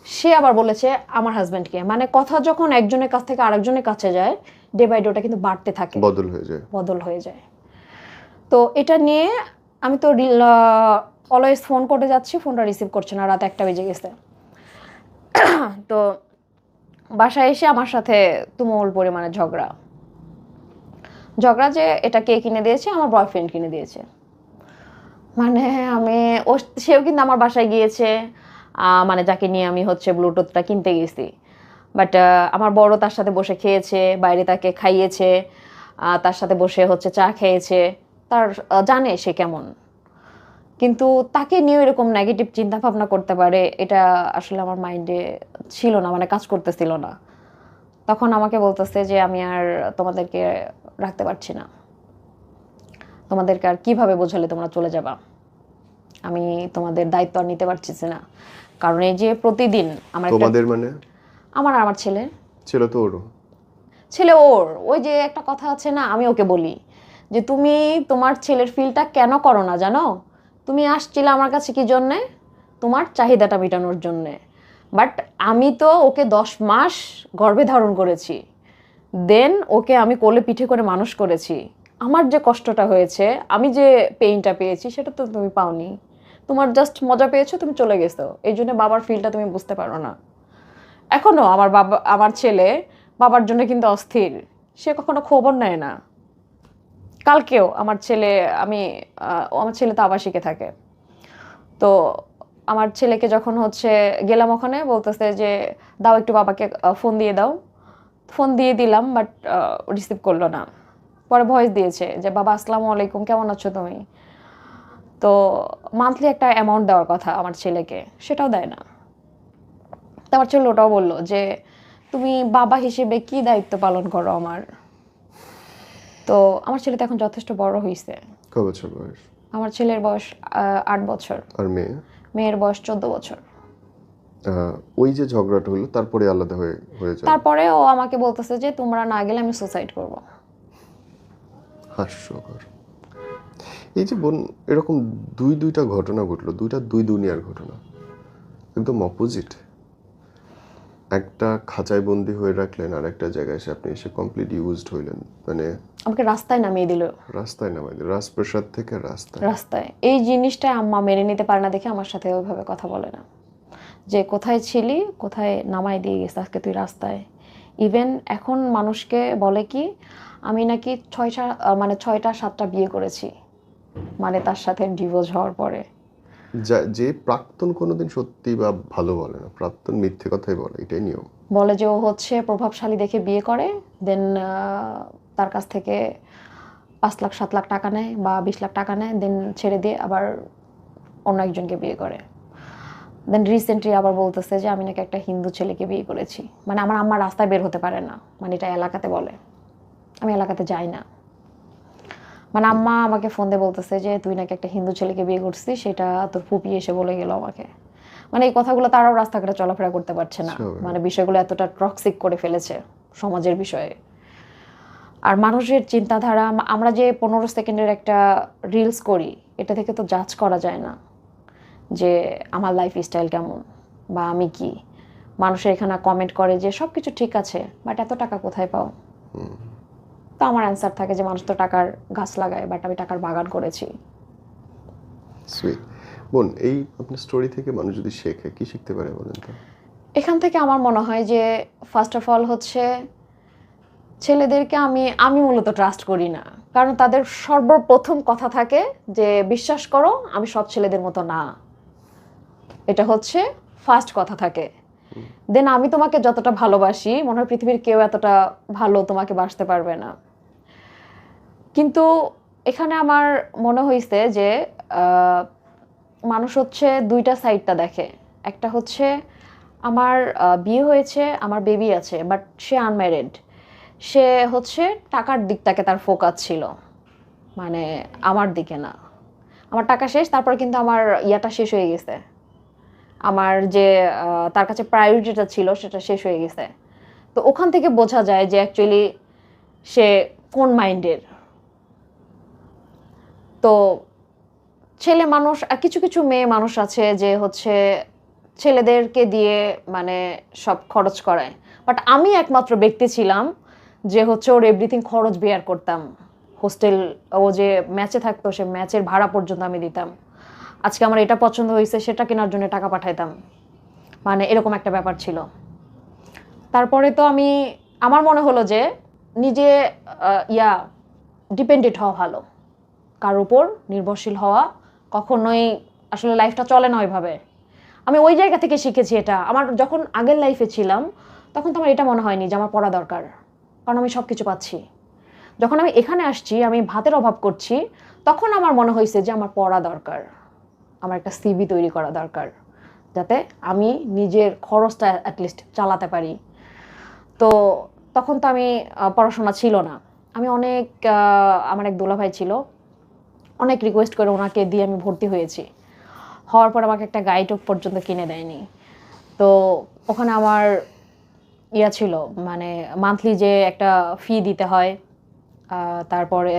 সে আবার বলেছে আমার হাজবেন্ডকে। মানে কথা যখন একজনের কাছ থেকে আরেকজনের কাছে যায়, ডে বাই ডে ওটা কিন্তু বাড়তে থাকে, বদল হয়ে যায়। তো এটা নিয়ে আমি তো অলওয়েজ ফোন করে যাচ্ছি, ফোনটা রিসিভ করছে না, রাত 1টা বেজে গেছে। তো বাসায় এসে আমার সাথে তুমুল পরিমাণে ঝগড়া যে এটা কে কিনে দিয়েছে, আমার বয়ফ্রেন্ড কিনে দিয়েছে। মানে সেও কিন্তু আমার বাসায় গিয়েছে, মানে যাকে নিয়ে আমি হচ্ছে ব্লুটুথটা কিনতে গেছি। বাট আমার বড় তার সাথে বসে খেয়েছে, বাইরে তাকে খাইয়েছে, তার সাথে বসে হচ্ছে চা খেয়েছে, তার জানে সে কেমন। কিন্তু তাকে নিয়ে এরকম নেগেটিভ চিন্তা ভাবনা করতে পারে, এটা আসলে আমার মাইন্ডে ছিল না, মানে কাজ করতেছিল না। তখন আমাকে বলতেছে যে আমি আর তোমাদেরকে রাখতে পারছি না, তোমাদেরকে আর কিভাবে বোঝালে তোমরা চলে যাবা, আমি তোমাদের দায়িত্ব আর নিতে পারছি না। কারণ এই যে প্রতিদিন আমার ছেলে ওর ওই যে একটা কথা আছে না, আমি ওকে বলি যে তুমি তোমার ছেলের ফিলটা কেন করো না জানো, তুমি আসছিলে আমার কাছে কি জন্যে, তোমার চাহিদাটা মেটানোর জন্যে। বাট আমি তো ওকে 10 মাস গর্ভে ধারণ করেছি, দেন ওকে আমি কোলে পিঠে করে মানুষ করেছি। আমার যে কষ্টটা হয়েছে, আমি যে পেইনটা পেয়েছি সেটা তো তুমি পাওনি, তোমার জাস্ট মজা পেয়েছো, তুমি চলে গেছো, এই জন্য বাবার ফিলটা তুমি বুঝতে পারো না। এখনো আমার ছেলে বাবার জন্য কিন্তু অস্থির, সে কখনো খবর নেয় না। কালকেও আমার ছেলে তো আবাসিকে থাকে, তো আমার ছেলেকে যখন হচ্ছে গেলাম ওখানে, বলতেছে যে দাও একটু বাবাকে ফোন দিয়ে দাও। ফোন দিয়ে দিলাম, বাট রিসিভ করলো না। পরে ভয়েস দিয়েছে যে বাবা আসসালামু আলাইকুম, কেমন আছো তুমি। তো মান্থলি একটা অ্যামাউন্ট দেওয়ার কথা আমার ছেলেকে, সেটাও দেয় না। তো আমার ছেলে ওটাও বললো যে তুমি বাবা হিসেবে কি দায়িত্ব পালন করো আমার। তো আমার ছেলে তো এখন যথেষ্ট বড় হয়েছে। কত বছর বয়স? আমার ছেলের বয়স 8 বছর। আর মেয়ের বয়স 14 বছর। ওই যে ঝগড়াটা হলো তারপরে আলাদা হয়ে যায়? তারপরে ও আমাকে বলতেছে যে তোমরা না গেলে আমি সুসাইড করব। হাস্যকর। এই যে বোন, এরকম দুইটা ঘটনা ঘটলো, দুই দুনিয়ার ঘটনা, একদম অপোজিট। একটা খাঁচায় বন্দি হয়ে রাখলেন, আর একটা জায়গায় আপনি এসে কমপ্লিট ইউজড হইলেন। মানে আমাকে রাস্তায় নামিয়ে দিল, রাজপ্রাসাদ থেকে রাস্তায়। এই জিনিসটা আম্মা মেনে নিতে পারে না দেখে আমার সাথে ওইভাবে কথা বলে না, যে কোথায় ছিলি, কোথায় নামাই দিয়ে গেছে আজকে তুই রাস্তায়। ইভেন এখন মানুষকে বলে কি আমি নাকি 6টা 7টা বিয়ে করেছি, মানে তার সাথে ডিভোর্স হওয়ার পরে। যে প্রাক্তন কোনোদিন সত্যি বা ভালো বলে না, প্রাক্তন মিথ্যে কথাই বলে, এটাই নিয়ম। বলে যে ও হচ্ছে প্রভাবশালী দেখে বিয়ে করে, দেন তার কাছ থেকে 5 লাখ 7 লাখ টাকা নেয় বা 20 লাখ টাকা নেয়, দেন ছেড়ে দিয়ে আবার অন্য একজনকে বিয়ে করে। দেন রিসেন্টলি আবার বলতেছে যে আমি নাকি একটা হিন্দু ছেলেকে বিয়ে করেছি। মানে আমার আম্মা রাস্তায় বের হতে পারে না, মানে এটা এলাকাতে বলে, আমি এলাকাতে যাই না। মানে আম্মা আমাকে ফোন দিয়ে বলতেছে যে তুই নাকি একটা হিন্দু ছেলেকে বিয়ে করছিস, সেটা তোর ফুপি এসে বলে গেল আমাকে। মানে এই কথাগুলো তারাও রাস্তাঘাটে চলাফেরা করতে পারছে না, মানে বিষয়গুলো এতটা টক্সিক করে ফেলেছে। সমাজের বিষয়ে। আর মানুষের চিন্তাধারা, আমরা যে 15 সেকেন্ডের একটা রিলস করি, এটা থেকে তো জাজ করা যায় না যে আমার লাইফ স্টাইল কেমন বা আমি কি। মানুষের এখানে কমেন্ট করে যে সব কিছু ঠিক আছে, বাট এত টাকা কোথায় পাও? তো আমার অ্যান্সার থাকে যে মানুষ তো টাকার গাছ লাগায়, বাট আমি টাকার বাগান করেছি। সুইট। বোন, এই আপনার স্টোরি থেকে মানুষ যদি শেখে, কি শিখতে পারে বলেন তো? এখান থেকে আমার মনে হয় যে ফার্স্ট অফ অল হচ্ছে ছেলেদেরকে আমি মূলত ট্রাস্ট করি না, কারণ তাদের সর্বপ্রথম কথা থাকে যে বিশ্বাস করো আমি সব ছেলেদের মতো না। এটা হচ্ছে ফার্স্ট কথা থাকে। দেন আমি তোমাকে যতটা ভালোবাসি, মনে হয় পৃথিবীর কেউ এতটা ভালো তোমাকে বাসতে পারবে না। কিন্তু এখানে আমার মনে হয়েছে যে মানুষ হচ্ছে দুইটা সাইডটা দেখে। একটা হচ্ছে আমার বিয়ে হয়েছে, আমার বেবি আছে, বাট সে আনম্যারিড। সে হচ্ছে টাকার দিকটাকে তার ফোকাস ছিল, মানে আমার দিকে না। আমার টাকা শেষ, তারপর কিন্তু আমার ইয়াটা শেষ হয়ে গেছে, আমার যে তার কাছে প্রায়োরিটিটা ছিল সেটা শেষ হয়ে গেছে। তো ওখান থেকে বোঝা যায় যে অ্যাকচুয়ালি সে কোন মাইন্ডের। তো ছেলে মানুষ, কিছু কিছু মেয়ে মানুষ আছে যে হচ্ছে ছেলেদেরকে দিয়ে মানে সব খরচ করায়, বাট আমি একমাত্র ব্যক্তি ছিলাম যে হচ্ছে ওর এভরিথিং খরচ বেয়ার করতাম। হোস্টেল, ও যে ম্যাচে থাকতো সে ম্যাচের ভাড়া পর্যন্ত আমি দিতাম। আজকে আমার এটা পছন্দ হয়েছে, সেটা কেনার জন্য টাকা পাঠাইতাম, মানে এরকম একটা ব্যাপার ছিল। তারপরে তো আমার মনে হলো যে নিজে ডিপেন্ডেন্ট হওয়া ভালো, কার উপর নির্ভরশীল হওয়া কখনোই আসলে লাইফটা চলে না ওইভাবে। আমি ওই জায়গা থেকে শিখেছি এটা। আমার যখন আগের লাইফে ছিলাম তখন তো আমার এটা মনে হয়নি যে আমার পড়া দরকার, কারণ আমি সব কিছু পাচ্ছি। যখন আমি এখানে আসছি, আমি ভাতের অভাব করছি, তখন আমার মনে হয়েছে যে আমার পড়া দরকার, আমার একটা সিভি তৈরি করা দরকার, যাতে আমি নিজের খরচটা অ্যাটলিস্ট চালাতে পারি। তো তখন তো আমি পড়াশোনা ছিল না। আমি অনেক আমার এক দুলাভাই ছিল, অনেক রিকোয়েস্ট করে ওনাকে দিয়ে আমি ভর্তি হয়েছি। হওয়ার পর আমাকে একটা গাইড পর্যন্ত কিনে দেয়নি। তো ওখানে আমার ছিল, মানে মান্থলি যে একটা ফি দিতে হয়, তারপরে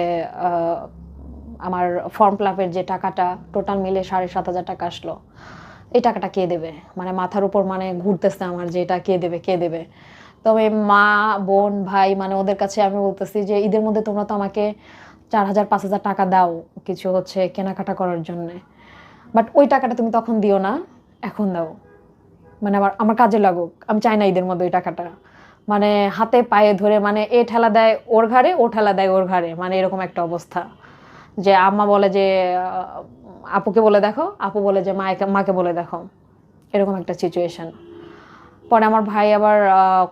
আমার ফর্ম ফিল আপের যে টাকাটা টোটাল মিলে 7,500 টাকা আসলো। এই টাকাটা কে দেবে? মানে মাথার উপর মানে ঘুরতেছে আমার যে এটা কে দেবে কে দেবে। তবে মা, বোন, ভাই, মানে ওদের কাছে আমি বলতেছি যে ঈদের মধ্যে তোমরা তো আমাকে 4,000-5,000 টাকা দাও কিছু হচ্ছে কেনাকাটা করার জন্যে, বাট ওই টাকাটা তুমি তখন দিও না, এখন দাও, মানে আমার কাজে লাগুক। আমি চাই না ঈদের মধ্যে ওই টাকাটা। মানে হাতে পায়ে ধরে, মানে এ ঠেলা দেয় ওর ঘাড়ে, ও ঠেলা দেয় ওর ঘাড়ে, মানে এরকম একটা অবস্থা। যে আম্মা বলে যে আপুকে বলে দেখো, আপু বলে যে মাকে বলে দেখো, এরকম একটা সিচুয়েশন। পরে আমার ভাই আবার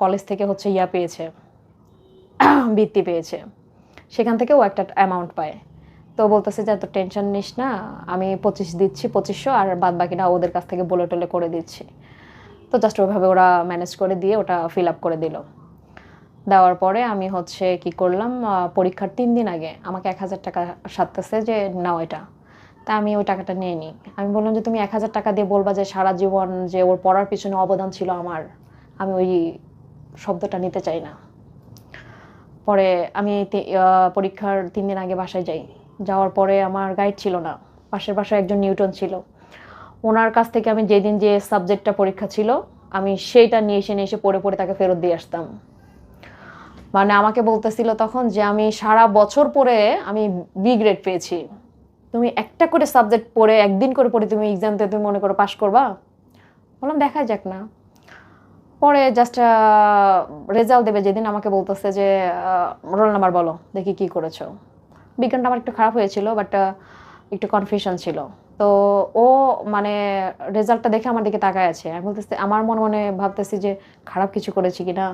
কলেজ থেকে হচ্ছে পেয়েছে, বৃত্তি পেয়েছে, সেখান থেকে ও একটা অ্যামাউন্ট পায়। তো বলতেছে যে এত টেনশন নিস না, আমি 25 দিচ্ছি, 2500, আর বাদ বাকিটা ওদের কাছ থেকে বলে টলে করে দিচ্ছি। তো জাস্ট ওইভাবে ওরা ম্যানেজ করে দিয়ে ওটা ফিল আপ করে দিল। দেওয়ার পরে আমি হচ্ছে কি করলাম, পরীক্ষার 3 দিন আগে আমাকে 1,000 টাকা সারতেছে যে নাও এটা। তা আমি ওই টাকাটা নিয়ে নিই। আমি বললাম যে তুমি 1,000 টাকা দিয়ে বলবা যে সারা জীবন যে ওর পড়ার পিছনে অবদান ছিল আমার, আমি ওই শব্দটা নিতে চাই না। পরে আমি পরীক্ষার 3 দিন আগে বাসায় যাই। যাওয়ার পরে আমার গাইড ছিল না, পাশের বাসায় একজন নিউটন ছিল। ওনার কাছ থেকে আমি যেদিন যে সাবজেক্টটা পরীক্ষা ছিল আমি সেইটা নিয়ে এসে পড়ে পড়ে তাকে ফেরত দিয়ে আসতাম। মানে আমাকে বলতেছিল তখন যে আমি সারা বছর পরে আমি বি গ্রেড পেয়েছি, তুমি একটা করে সাবজেক্ট পড়ে একদিন করে পড়ে তুমি এক্সামতে তুমি মনে করো পাশ করবা? বললাম দেখা যাক না। পরে জাস্ট রেজাল্ট দেবে যেদিন আমাকে বলতেছে যে রোল নাম্বার বলো দেখি কি করেছো। বিজ্ঞানটা আমার একটু খারাপ হয়েছিল, বাট একটু কনফিউশন ছিল। তো ও মানে রেজাল্টটা দেখে আমার দিকে তাকায় আছে। আমি বলতেছি, আমার মনে মনে ভাবতেছি যে খারাপ কিছু করেছি কিনা।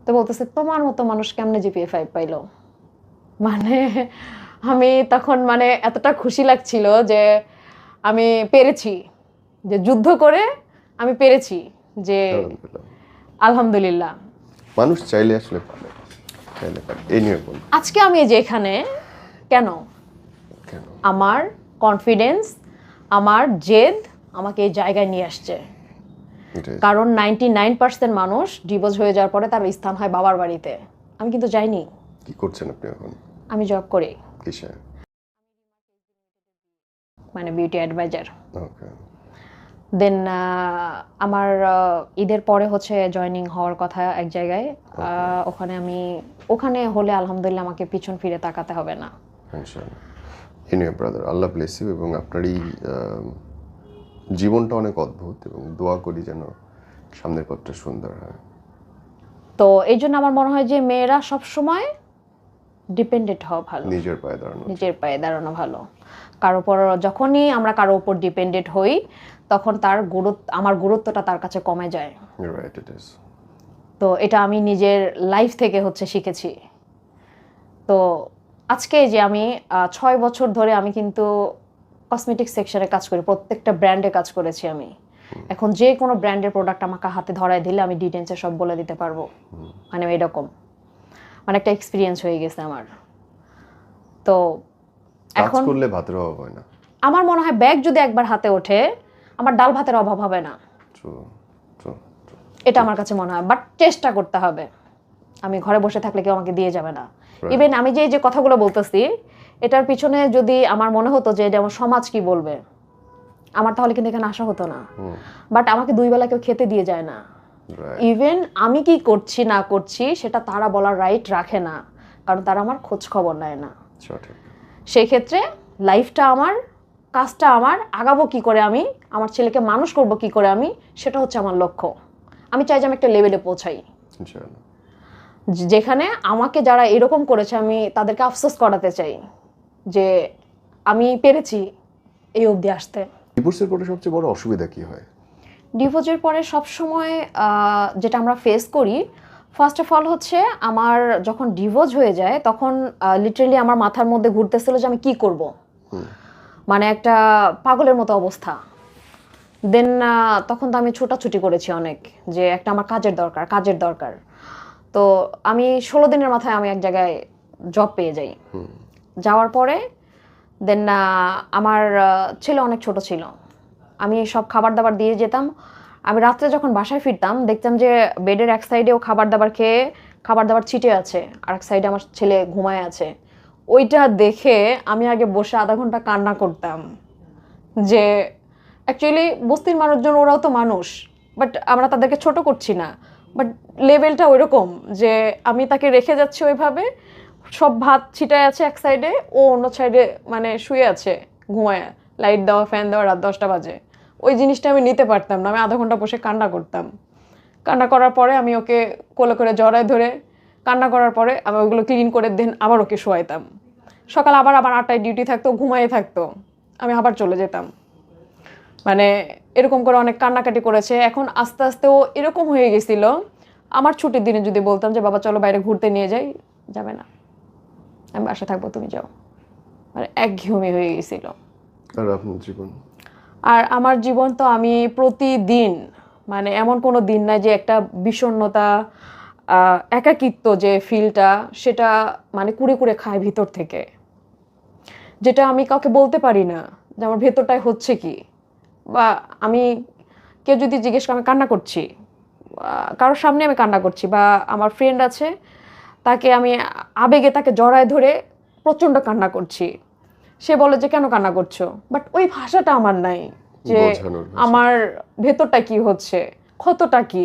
তো বলতেছে তোমার মতো মানুষ কেমনে জিপিএ 5 পাইলো। মানে আমি তখন মানে এতটা খুশি লাগছিল যে আমি পেরেছি, যে যুদ্ধ করে আমি পেরেছি, যে আলহামদুলিল্লাহ। মানুষ চাইলে আসলে পারে, চাইলে পারে। এই নিয়ে বল। আজকে আমি যে এখানে কেন, আমার কনফিডেন্স, আমার জেদ আমাকে এই জায়গায় নিয়ে আসছে। এটাই। কারণ 99% মানুষ ডিভোর্স হয়ে যাওয়ার পরে তার স্থান হয় বাবার বাড়িতে। আমি কিন্তু যাইনি। কি করছেন আপনি এখন? আমি জব করি, কিসে? মানে বিউটি অ্যাডভাইজার। ওকে। দেন আমার ঈদের পরে হচ্ছে জয়েনিং হওয়ার কথা এক জায়গায়। ওখানে হলে আলহামদুলিল্লাহ আমাকে পিছন ফিরে তাকাতে হবে না। ইনশাআল্লাহ। এনিওয়ে ব্রাদার, আল্লাহ ব্লেস ইউ, এবং আপনার এই জীবনটা অনেক অদ্ভুত, এবং দোয়া করি যেন সামনের পথটা সুন্দর হয়। তো এই জন্য আমার মনে হয় যে মেয়েরা সবসময় ডিপেন্ডেন্ট হওয়া ভালো, নিজের পায়ে দাঁড়ানো। নিজের পায়ে দাঁড়ানো ভালো। কারো উপর যখনই আমরা কারো উপর ডিপেন্ডেন্ট হই তখন আমার গুরুত্বটা তার কাছে কমে যায়। Right, it is. তো এটা আমি নিজের লাইফ থেকে হচ্ছে শিখেছি। তো আজকে যে আমি 6 বছর ধরে আমি কিন্তু কসমেটিক সেকশনে কাজ করি, প্রত্যেকটা ব্র্যান্ডে কাজ করেছি আমি। এখন যে কোনো ব্র্যান্ডের প্রোডাক্ট আমাকে হাতে ধরায় দিলে আমি ডিটেলসে সব বলে দিতে পারবো, মানে এরকম, মানে একটা এক্সপিরিয়েন্স হয়ে গেছে আমার। তো কাজ এখন করলে ভাতের অভাব হয় না। আমার মনে হয় ব্যাগ যদি একবার হাতে ওঠে আমার ডাল ভাতের অভাব হবে না, True, true, true. এটা আমার কাছে মনে হয়। বাট চেষ্টা করতে হবে, আমি ঘরে বসে থাকলে কেউ আমাকে দিয়ে যাবে না। Right. ইভেন আমি যে কথাগুলো বলতেছি এটার পিছনে যদি আমার মনে হতো যে যেমন সমাজ কি বলবে, আমার তাহলে কিন্তু এখানে আসা হতো না। বাট আমাকে 2 বেলা কেউ খেতে দিয়ে যায় না। Right. ইভেন আমি কি করছি না করছি সেটা তারা বলার রাইট রাখে না, কারণ তারা আমার খোঁজ খবর নেয় না। সঠিক। সেই ক্ষেত্রে লাইফটা আমার, কাজটা আমার, আগাবো কি করে আমি, আমার ছেলেকে মানুষ করব কি করে আমি, সেটা হচ্ছে আমার লক্ষ্য। আমি চাই যে আমি একটা লেভেলে পৌঁছাই ইনশাআল্লাহ। যেখানে আমাকে যারা এরকম করেছে আমি তাদেরকে আফসোস করাতে চাই যে আমি পেরেছি এই অবধি আসতে। ডিভোর্সের পরে সবচেয়ে বড় অসুবিধা কি হয়? ডিভোর্সের পরে সবসময় যেটা আমরা ফেস করি, ফার্স্ট অফ অল হচ্ছে আমার যখন ডিভোর্স হয়ে যায় তখন লিটারেলি আমার মাথার মধ্যে ঘুরতেছিল যে আমি কি করব, মানে একটা পাগলের মতো অবস্থা। দেন তখন তো আমি ছোটাছুটি করেছি অনেক, যে একটা আমার কাজের দরকার। তো আমি 16 দিনের মাথায় আমি এক জায়গায় জব পেয়ে যাই। যাওয়ার পরে দেন আমার ছেলে অনেক ছোট ছিল, আমি সব খাবার দাবার দিয়ে যেতাম। আমি রাত্রে যখন বাসায় ফিরতাম দেখতাম যে বেডের এক সাইডে ও খাবার দাবার খেয়ে খাবার দাবার ছিটে আছে, আর এক সাইডে আমার ছেলে ঘুমায় আছে। ওইটা দেখে আমি আগে বসে আধা ঘন্টা কান্না করতাম যে অ্যাকচুয়ালি বস্তির মানুষজন, ওরাও তো মানুষ, বাট আমরা তাদেরকে ছোট করছি না, বাট লেভেলটা ওইরকম যে আমি তাকে রেখে যাচ্ছি ওইভাবে, সব ভাত ছিটায় আছে এক সাইডে, ও অন্য সাইডে মানে শুয়ে আছে ঘুমায়, লাইট দেওয়া ফ্যান দেওয়া, রাত 10টা বাজে। ওই জিনিসটা আমি নিতে পারতাম না, আমি আধা ঘন্টা বসে কান্না করতাম। কান্না করার পরে আমি ওকে কোলে করে জড়ায় ধরে কান্না করার পরে আমি ওইগুলো ক্লিন করে দেন আবার ওকে শোয়াইতাম। সকাল আবার 8টায় ডিউটি থাকতো, ঘুমাইয়ে থাকতো, আমি আবার চলে যেতাম। মানে এরকম করে অনেক কান্নাকাটি করেছে। এখন আস্তে আস্তে ও এরকম হয়ে গেছিল, আমার ছুটির দিনে যদি বলতাম যে বাবা চলো বাইরে ঘুরতে নিয়ে যাই, যাবে না, আমি বাসা থাকবো, তুমি যাও, মানে একঘেয়েমি হয়ে গেছিল। আর আপনার জীবন? আর আমার জীবন তো আমি প্রতিদিন, মানে এমন কোনো দিন নাই যে একটা বিষণ্ণতা, একাকিত্ব যে ফিলটা, সেটা মানে কুড়ে কুড়ে খায় ভিতর থেকে, যেটা আমি কাউকে বলতে পারি না যে আমার ভেতরটায় হচ্ছে কি। বা আমি, কেউ যদি জিজ্ঞেস করে আমি কান্না করছি, কারোর সামনে আমি কান্না করছি, বা আমার ফ্রেন্ড আছে তাকে আমি আবেগে তাকে জড়ায় ধরে প্রচণ্ড কান্না করছি, সে বলে যে কেন কান্না করছো, বাট ওই ভাষাটা আমার নাই যে বোঝানোর ভাষা। আমার ভেতরটা কি হচ্ছে, ক্ষতটা কি,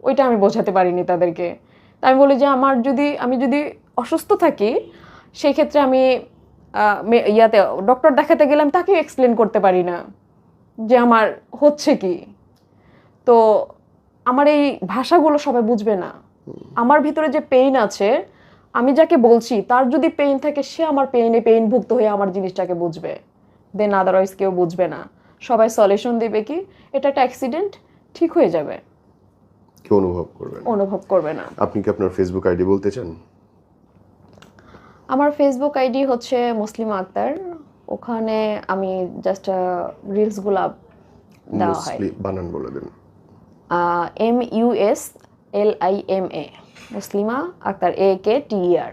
ওইটা আমি বোঝাতে পারিনি তাদেরকে। তাই আমি বলি যে আমি যদি অসুস্থ থাকি, সেই ক্ষেত্রে আমি ইয়াতে ডক্টর দেখাতে গেলাম, তাকে এক্সপ্লেন করতে পারি না যে আমার হচ্ছে কি। তো আমার এই ভাষাগুলো সবাই বুঝবে না। আমার ভিতরে যে পেইন আছে, আমি যাকে বলছি তার যদি পেইন থাকে, সে আমার পেইনভুক্ত হয়ে আমার জিনিসটাকে বুঝবে, দেন আদারওয়াইজ কেউ বুঝবে না। সবাই সলিউশন দেবে কি এটা একটা অ্যাক্সিডেন্ট, ঠিক হয়ে যাবে, কেউ অনুভব করবে না। আপনি কি আপনার ফেসবুক আইডি বলতে চান? আমার ফেসবুক আইডি হচ্ছে মুসলিমা আক্তার, ওখানে আমি জাস্ট রিলসগুলো দেওয়া হয়। বানান বলে দেন। MUSLIMA, মুসলিমা আক্তার, AKTER।